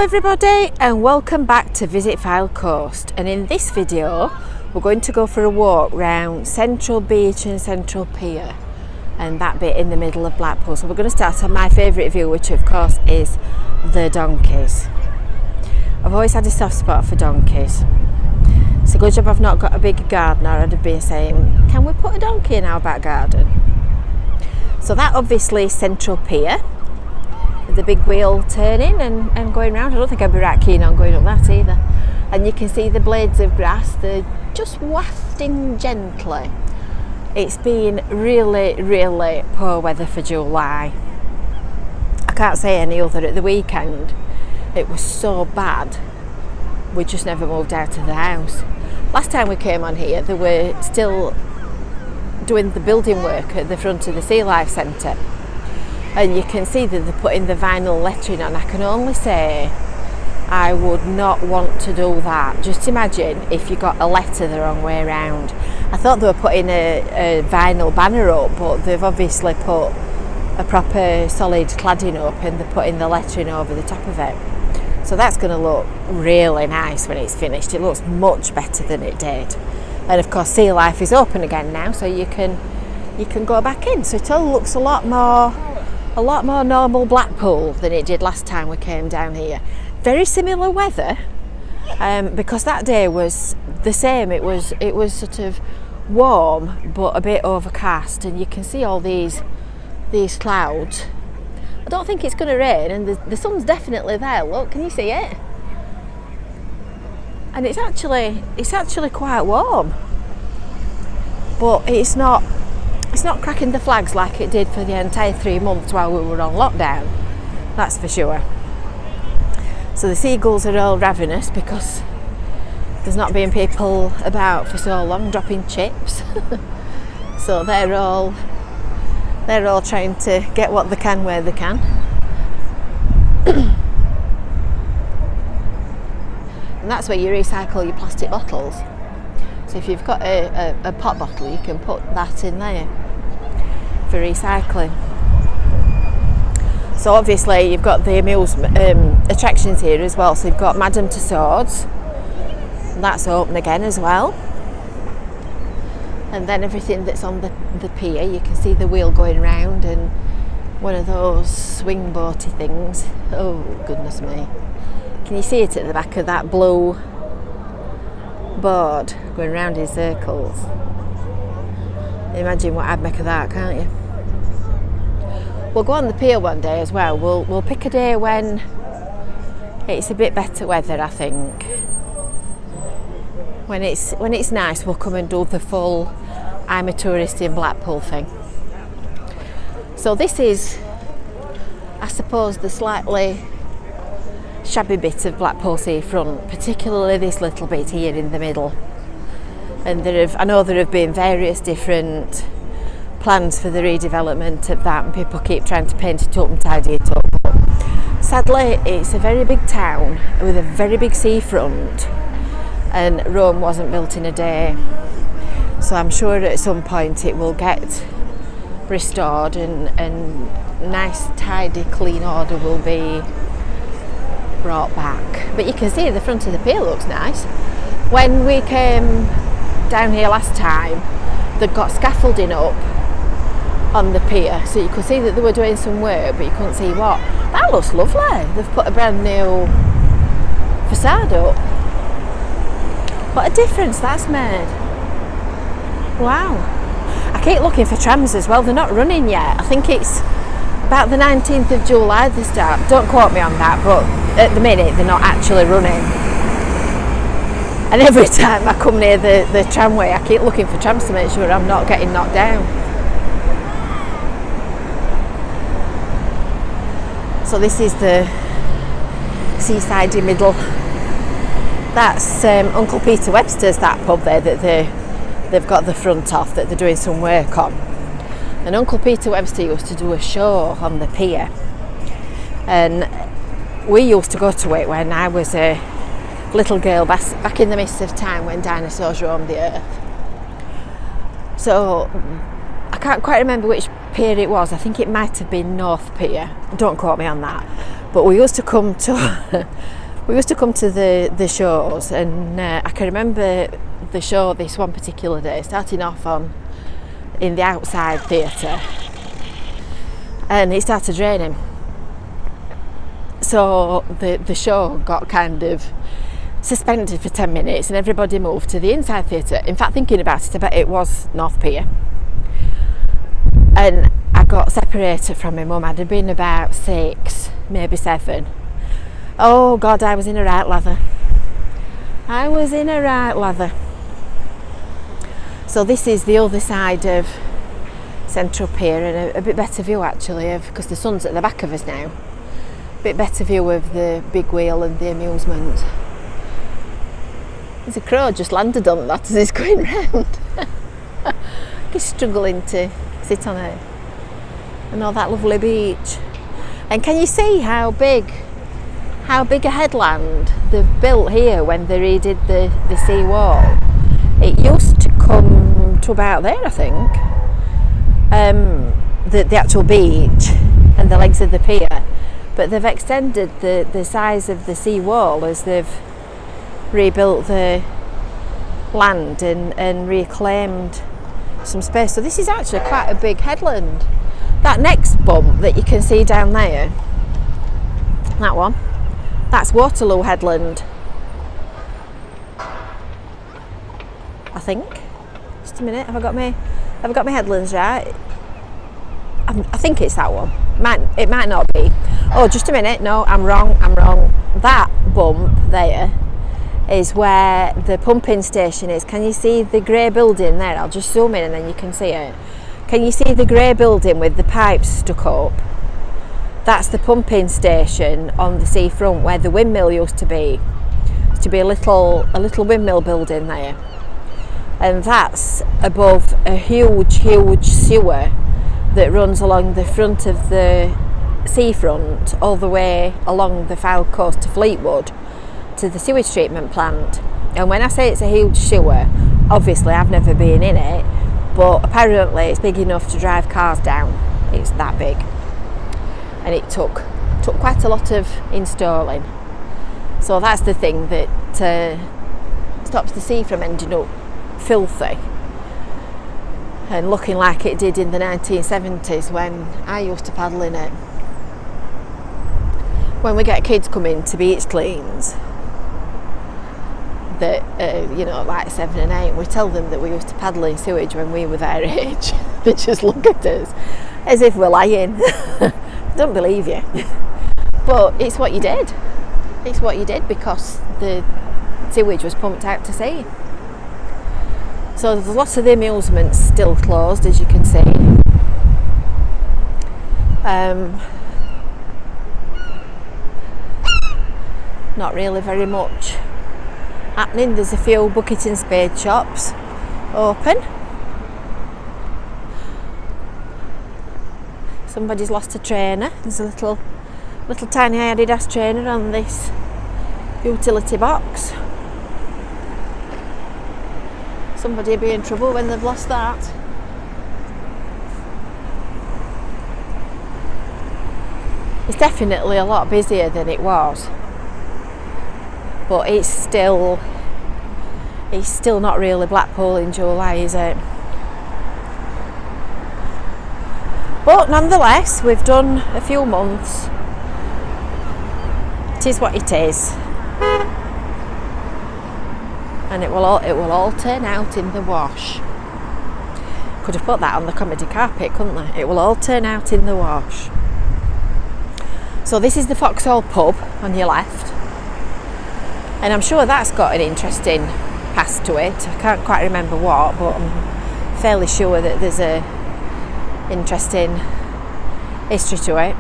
everybody and welcome back to Visit Fylde Coast, and in this video we're going to go for a walk round Central Beach and Central Pier and that bit in the middle of Blackpool. So we're going to start on my favourite view, which of course is the donkeys. I've always had a soft spot for donkeys. It's a good job I've not got a big garden, or I'd have been saying, can we put a donkey in our back garden? So that obviously is Central Pier, the big wheel turning and going round. I don't think I'd be right keen on going up that either. And you can see the blades of grass, they're just wafting gently. It's been really poor weather for July. I can't say any other. At the weekend it was so bad we just never moved out of the house. Last time we came on here they were still doing the building work at the front of the Sea Life Centre. And you can see that they're putting the vinyl lettering on. I can only say I would not want to do that. Just imagine if you got a letter the wrong way around. I thought they were putting a vinyl banner up, but they've obviously put a proper solid cladding up and they're putting the lettering over the top of it. So that's going to look really nice when it's finished. It looks much better than it did. And of course Sea Life is open again now, so you can go back in. So it all looks a lot more normal Blackpool than it did last time we came down here. Very similar weather, because that day was the same. It was sort of warm but a bit overcast, and you can see all these clouds. I don't think it's going to rain, and the sun's definitely there. Look, can you see it? And it's actually quite warm, but it's not cracking the flags like it did for the entire 3 months while we were on lockdown, that's for sure. So the seagulls are all ravenous because there's not been people about for so long dropping chips. So they're all trying to get what they can where they can. And that's where you recycle your plastic bottles. So if you've got a pop bottle, you can put that in there for recycling. So obviously you've got the amusement attractions here as well. So you've got Madame Tussauds, that's open again as well. And then everything that's on the pier, you can see the wheel going round and one of those swing boaty things. Oh goodness me. Can you see it at the back of that blue board going round in circles? Imagine what I'd make of that, can't you? We'll go on the pier one day as well. We'll pick a day when it's a bit better weather, I think. When it's nice, we'll come and do the full I'm a tourist in Blackpool thing. So this is, I suppose, the slightly shabby bit of Blackpool Seafront, particularly this little bit here in the middle. And I know there have been various different plans for the redevelopment of that, and people keep trying to paint it up and tidy it up. But sadly, it's a very big town with a very big seafront, and Rome wasn't built in a day. So I'm sure at some point it will get restored and nice, tidy, clean order will be brought back. But you can see the front of the pier looks nice. When we came down here last time, they'd got scaffolding up on the pier, so you could see that they were doing some work, but you couldn't see what. That looks lovely. They've put a brand new facade up. What a difference that's made. Wow. I keep looking for trams as well. They're not running yet. I think it's about the 19th of July they start. Don't quote me on that, but at the minute they're not actually running. And every time I come near the tramway, I keep looking for trams to make sure I'm not getting knocked down. So this is the seaside middle. That's Uncle Peter Webster's, that pub there that they've got the front off that they're doing some work on. And Uncle Peter Webster used to do a show on the pier. And we used to go to it when I was a little girl back in the mist of time when dinosaurs roamed the earth. So I can't quite remember which pier it was. I think it might have been North Pier. Don't quote me on that. But we used to come to We used to come to the shows, and I can remember the show this one particular day starting off in the outside theatre, and it started raining, so the show got kind of suspended for 10 minutes and everybody moved to the inside theatre. In fact, thinking about it, I bet it was North Pier, and I got separated from my mum. I'd have been about 6, maybe 7. Oh God, I was in a right lather. So this is the other side of Central Pier, and a bit better view actually, because the sun's at the back of us now. A bit better view of the big wheel and the amusement. There's a crow just landed on that as it's going round. He's struggling to sit on it. And all that lovely beach. And can you see how big a headland they've built here when they redid the sea wall? It used to come to about there, I think. The actual beach and the legs of the pier. But they've extended the size of the sea wall as they've rebuilt the land and reclaimed some space. So this is actually quite a big headland. That next bump that you can see down there, that one, that's Waterloo Headland, I think. Just a minute, have I got my headlands right? I think it's that one. It might not be. Oh, just a minute. No, I'm wrong. That bump there is where the pumping station is. Can you see the grey building there? I'll just zoom in and then you can see it. Can you see the grey building with the pipes stuck up? That's the pumping station on the seafront where the windmill used to be. Used to be a little windmill building there. And that's above a huge sewer that runs along the front of the seafront all the way along the Fylde coast to Fleetwood to the sewage treatment plant. And when I say it's a huge sewer, obviously I've never been in it, but apparently it's big enough to drive cars down. It's that big, and it took quite a lot of installing. So that's the thing that stops the sea from ending up filthy and looking like it did in the 1970s when I used to paddle in it. When we get kids coming to beach cleans that like 7 and 8, we tell them that we used to paddle in sewage when we were their age. They just look at us as if we're lying. Don't believe you. But it's what you did. It's what you did because the sewage was pumped out to sea. So there's lots of the amusements still closed, as you can see. Not really very much happening. There's a few bucket and spade shops open. Somebody's lost a trainer. There's a little tiny Adidas trainer on this utility box. Somebody will be in trouble when they've lost that. It's definitely a lot busier than it was, but it's still not really Blackpool in July, is it? But nonetheless, we've done a few months. It is what it is. And it will all turn out in the wash. Could have put that on the comedy carpet, couldn't I? It will all turn out in the wash. So this is the Foxhole Pub on your left, and I'm sure that's got an interesting past to it. I can't quite remember what, but I'm fairly sure that there's a interesting history to it.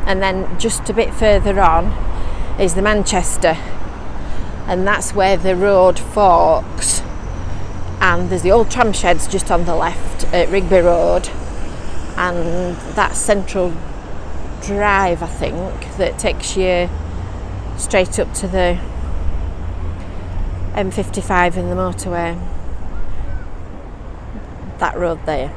And then just a bit further on is the Manchester, and that's where the road forks, and there's the old tram sheds just on the left at Rigby Road, and that's Central Drive, I think, that takes you straight up to the M55 and the motorway, that road there.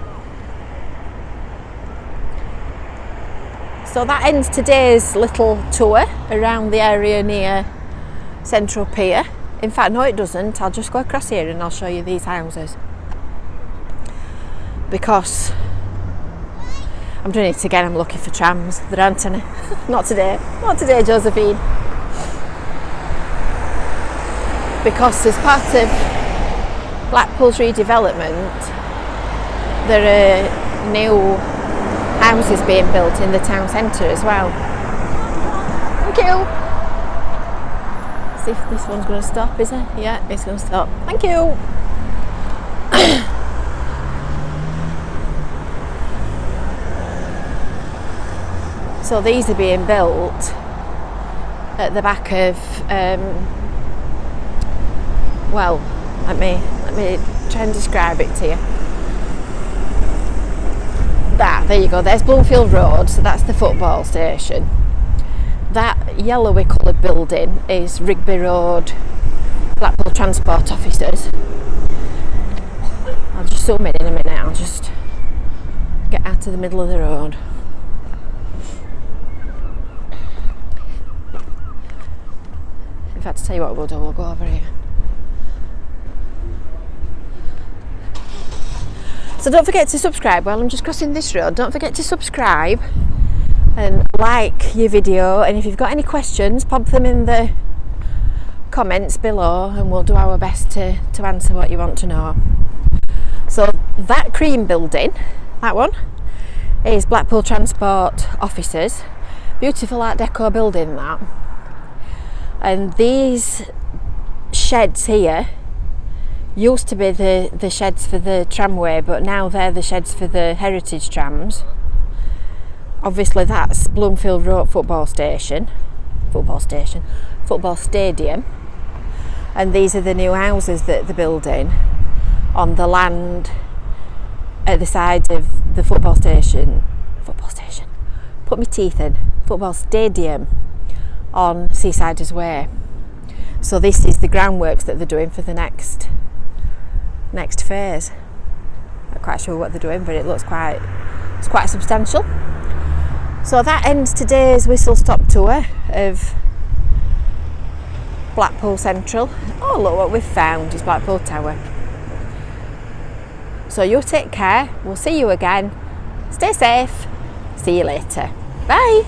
So that ends today's little tour around the area near Central Pier. In fact, no it doesn't. I'll just go across here and I'll show you these houses. Because I'm doing it again, I'm looking for trams. There aren't any. Not today. Not today, Josephine. Because as part of Blackpool's redevelopment, there are new houses being built in the town centre as well. Thank you. See if this one's going to stop, is it? Yeah, it's going to stop. Thank you. So these are being built at the back of, well, let me try and describe it to you. There you go, there's Bloomfield Road, so that's the football station. That yellowy coloured building is Rigby Road, Blackpool Transport Officers. I'll just zoom in a minute, I'll just get out of the middle of the road. In fact, to tell you what we'll do, we'll go over here. So don't forget to subscribe while I'm just crossing this road. Don't forget to subscribe and like your video, and if you've got any questions, pop them in the comments below and we'll do our best to answer what you want to know. So that cream building, that one, is Blackpool Transport Officers. Beautiful Art Deco building, that. And these sheds here used to be the sheds for the tramway, but now they're the sheds for the heritage trams. Obviously that's Bloomfield Road football stadium, and these are the new houses that they're building on the land at the side of the football stadium, on Seasiders Way. So this is the groundworks that they're doing for the next phase. Not quite sure what they're doing, but it's quite substantial. So that ends today's whistle stop tour of Blackpool Central. Oh, look what we've found is Blackpool Tower. So you take care, we'll see you again. Stay safe, see you later. Bye.